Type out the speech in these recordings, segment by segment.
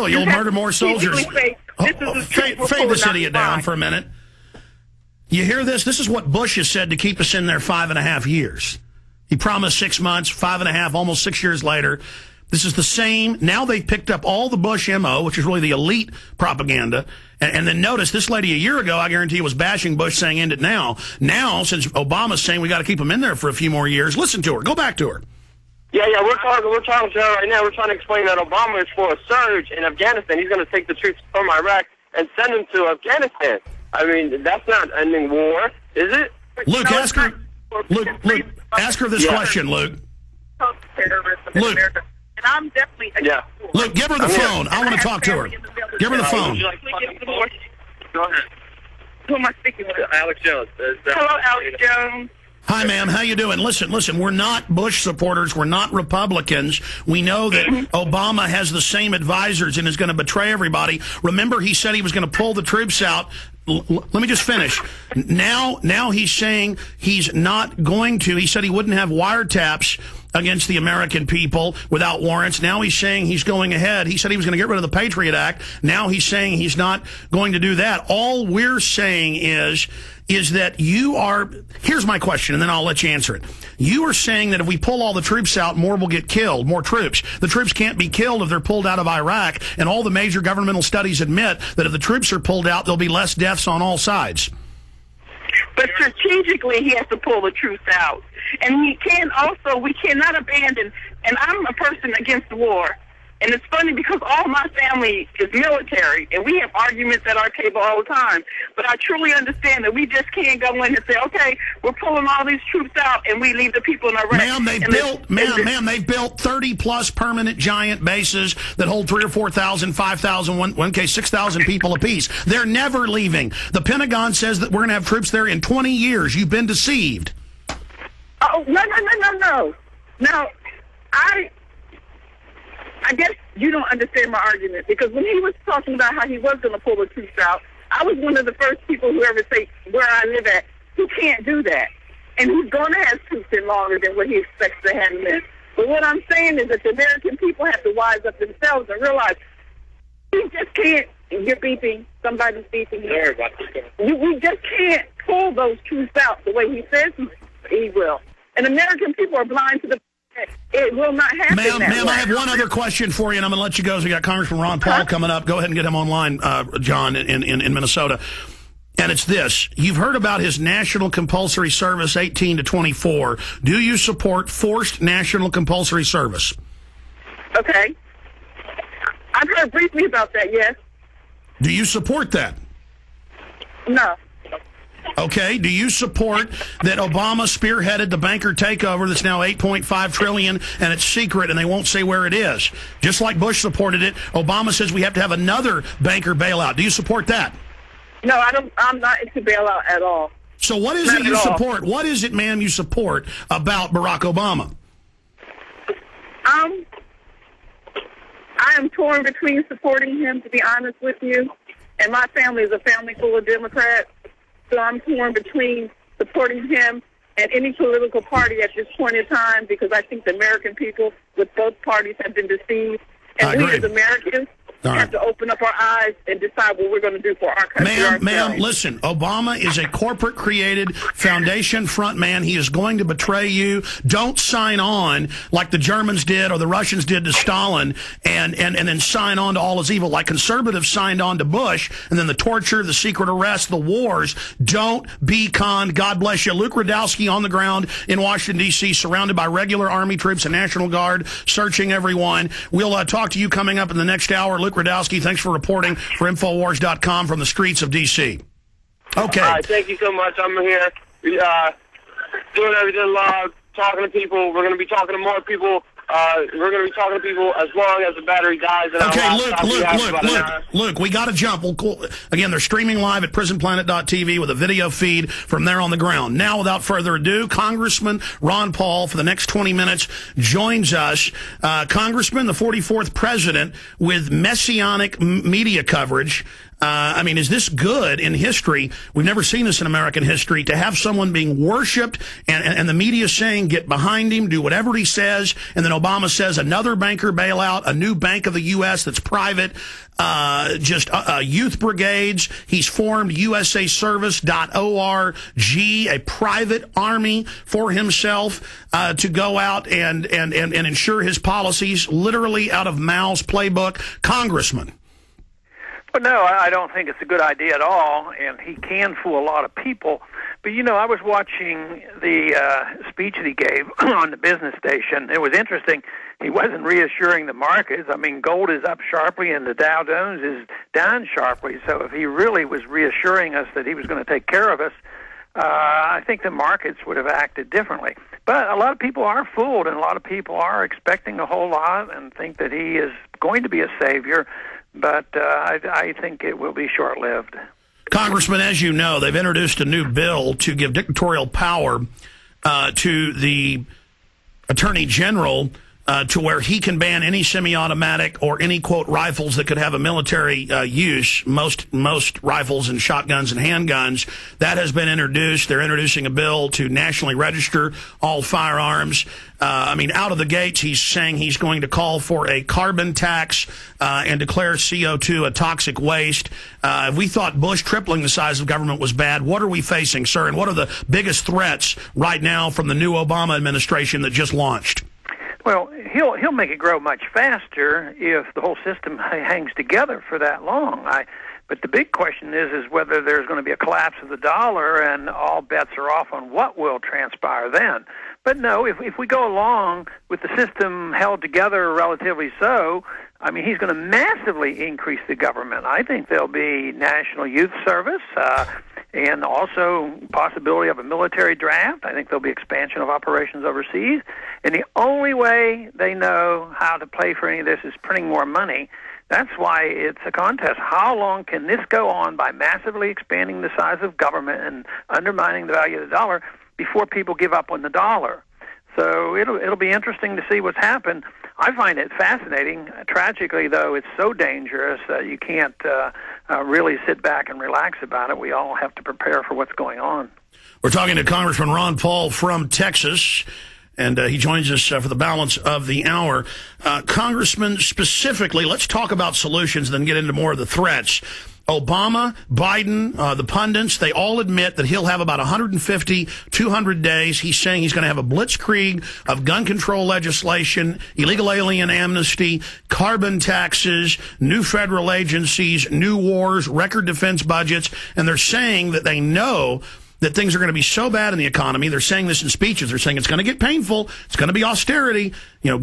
Really? You'll murder more soldiers? Fade this idiot down for a minute. You hear this? This is what Bush has said to keep us in there 5.5 years. He promised 6 months, 5.5, almost 6 years later. This is the same. Now they've picked up all the Bush MO, which is really the elite propaganda. And then notice, this lady a year ago, I guarantee you, was bashing Bush, saying end it now. Now, since Obama's saying we got to keep him in there for a few more years, listen to her. Go back to her. Yeah, we're talking to her right now. We're trying to explain that Obama is for a surge in Afghanistan. He's going to take the troops from Iraq and send them to Afghanistan. I mean, that's not ending war, is it? Luke, ask her. Luke, ask her this question, Luke. Luke. And I'm definitely yeah. Luke, give her the phone. I want to talk to her. Give her the phone. Go ahead. Who am I speaking with? Alex Jones. Hello, Alex Jones. Hi, ma'am. How you doing? Listen, we're not Bush supporters. We're not Republicans. We know that Obama has the same advisors and is going to betray everybody. Remember, he said he was going to pull the troops out. Let me just finish. Now he's saying he's not going to. He said he wouldn't have wiretaps against the American people without warrants. Now he's saying he's going ahead. He said he was going to get rid of the Patriot Act. Now he's saying he's not going to do that. All we're saying is that you are, here's my question, and then I'll let you answer it. You are saying that if we pull all the troops out, more will get killed, more troops. The troops can't be killed if they're pulled out of Iraq, and all the major governmental studies admit that if the troops are pulled out, there'll be less deaths on all sides. But strategically, he has to pull the troops out. And we cannot abandon, and I'm a person against war. And it's funny because all my family is military, and we have arguments at our table all the time. But I truly understand that we just can't go in and say, okay, we're pulling all these troops out, and we leave the people in Iraq. Ma'am, they've built 30-plus permanent giant bases that hold 3,000 or 4,000, 5,000, one case 6,000 people apiece. They're never leaving. The Pentagon says that we're going to have troops there in 20 years. You've been deceived. Oh, no. Now, I guess you don't understand my argument, because when he was talking about how he was going to pull the troops out, I was one of the first people who ever say where I live at, he can't do that. And he's going to have troops in longer than what he expects to have them in. But what I'm saying is that the American people have to wise up themselves and realize we just can't, you're beeping, somebody's beeping here. We just can't pull those troops out the way he says he will. And American people are blind to the it will not happen. Ma'am, I have one other question for you, and I'm going to let you go. So we got Congressman Ron Paul coming up. Go ahead and get him online, John, in Minnesota. And it's this. You've heard about his national compulsory service, 18 to 24. Do you support forced national compulsory service? Okay. I've heard briefly about that, yes. Do you support that? No. Okay. Do you support that Obama spearheaded the banker takeover that's now $8.5 trillion and it's secret and they won't say where it is? Just like Bush supported it, Obama says we have to have another banker bailout. Do you support that? No, I don't. I'm not into bailout at all. So what is it you support? What is it, ma'am, you support about Barack Obama? I am torn between supporting him, to be honest with you, and my family is a family full of Democrats. So I'm torn between supporting him and any political party at this point in time, because I think the American people with both parties have been deceived. And we as Americans have to open up our eyes and decide what we're going to do for our country. Ma'am, listen, Obama is a corporate-created foundation front man. He is going to betray you. Don't sign on like the Germans did or the Russians did to Stalin and then sign on to all his evil, like conservatives signed on to Bush, and then the torture, the secret arrest, the wars. Don't be conned. God bless you. Luke Rudkowski on the ground in Washington, D.C., surrounded by regular Army troops and National Guard, searching everyone. We'll talk to you coming up in the next hour. Luke Rudkowski, thanks for reporting for Infowars.com from the streets of D.C. Okay. All right, thank you so much. I'm here doing everything live, talking to people. We're going to be talking to more people. We're going to be talking to people as long as the battery dies. Okay, Luke, we got to jump. Again, they're streaming live at prisonplanet.tv with a video feed from there on the ground. Now, without further ado, Congressman Ron Paul, for the next 20 minutes, joins us. Congressman, the 44th president, with messianic media coverage. I mean, is this good in history? We've never seen this in American history, to have someone being worshipped and the media saying, get behind him, do whatever he says, and then Obama says another banker bailout, a new Bank of the U.S. that's private, youth brigades. He's formed USAService.org, a private army for himself to go out and ensure his policies, literally out of Mao's playbook. Congressman. But no, I don't think it's a good idea at all, and he can fool a lot of people. But, you know, I was watching the speech that he gave on the business station. It was interesting. He wasn't reassuring the markets. I mean, gold is up sharply and the Dow Jones is down sharply. So if he really was reassuring us that he was going to take care of us, I think the markets would have acted differently. But a lot of people are fooled, and a lot of people are expecting a whole lot and think that he is going to be a savior. But I think it will be short-lived. Congressman, as you know, they've introduced a new bill to give dictatorial power to the Attorney General to where he can ban any semi-automatic or any, quote, rifles that could have a military use, most rifles and shotguns and handguns. That has been introduced. They're introducing a bill to nationally register all firearms. I mean, out of the gates, he's saying he's going to call for a carbon tax and declare CO2 a toxic waste. If we thought Bush tripling the size of government was bad, what are we facing, sir? And what are the biggest threats right now from the new Obama administration that just launched? Well, he'll make it grow much faster if the whole system hangs together for that long. But the big question is whether there's going to be a collapse of the dollar, and all bets are off on what will transpire then. But no, if we go along with the system held together relatively so, I mean, he's going to massively increase the government. I think there'll be national youth service, and also possibility of a military draft. I think there'll be expansion of operations overseas. And the only way they know how to play for any of this is printing more money. That's why it's a contest. How long can this go on by massively expanding the size of government and undermining the value of the dollar before people give up on the dollar? So it'll be interesting to see what's happened. I find it fascinating. Tragically, though, it's so dangerous that you can't really sit back and relax about it. We all have to prepare for what's going on. We're talking to Congressman Ron Paul from Texas, and he joins us for the balance of the hour. Congressman, specifically, let's talk about solutions and then get into more of the threats. Obama, Biden, the pundits, they all admit that he'll have about 150, 200 days. He's saying he's going to have a blitzkrieg of gun control legislation, illegal alien amnesty, carbon taxes, new federal agencies, new wars, record defense budgets. And they're saying that they know that things are going to be so bad in the economy. They're saying this in speeches. They're saying it's going to get painful. It's going to be austerity. You know,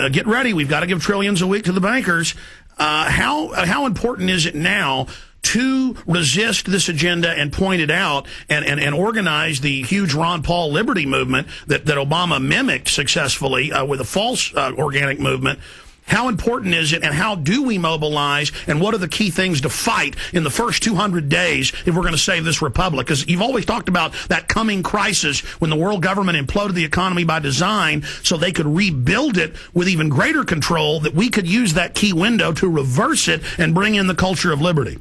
get ready. We've got to give trillions a week to the bankers. How important is it now to resist this agenda and point it out and organize the huge Ron Paul liberty movement that Obama mimicked successfully with a false organic movement? How important is it, and how do we mobilize, and what are the key things to fight in the first 200 days if we're going to save this republic? Because you've always talked about that coming crisis when the world government imploded the economy by design so they could rebuild it with even greater control, that we could use that key window to reverse it and bring in the culture of liberty.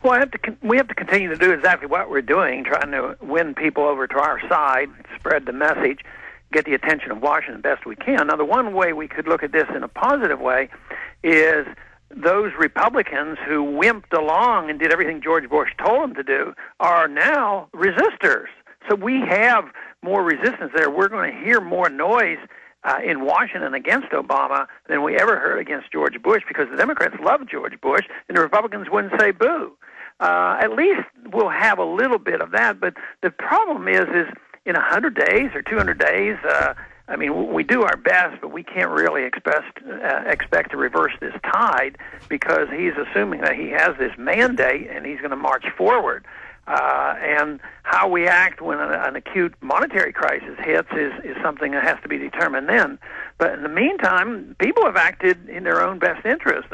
Well, we have to continue to do exactly what we're doing, trying to win people over to our side, spread the message, get the attention of Washington best we can. Now, the one way we could look at this in a positive way is those Republicans who wimped along and did everything George Bush told them to do are now resistors. So we have more resistance there. We're going to hear more noise in Washington against Obama than we ever heard against George Bush, because the Democrats love George Bush and the Republicans wouldn't say boo. At least we'll have a little bit of that. But the problem is in 100 days or 200 days, I mean, we do our best, but we can't really expect to reverse this tide, because he's assuming that he has this mandate and he's going to march forward. And how we act when an acute monetary crisis hits is something that has to be determined then. But in the meantime, people have acted in their own best interest.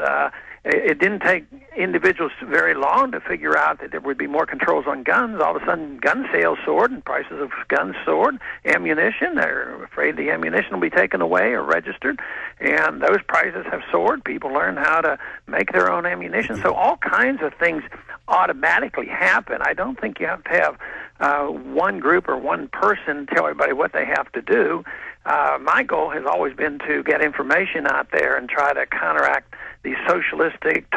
it didn't take individuals very long to figure out that there would be more controls on guns. All of a sudden, gun sales soared and prices of guns soared. Ammunition, they're afraid the ammunition will be taken away or registered, and those prices have soared. People learn how to make their own ammunition. So all kinds of things automatically happen. I don't think you have to have one group or one person tell everybody what they have to do. My goal has always been to get information out there and try to counteract these socialistic,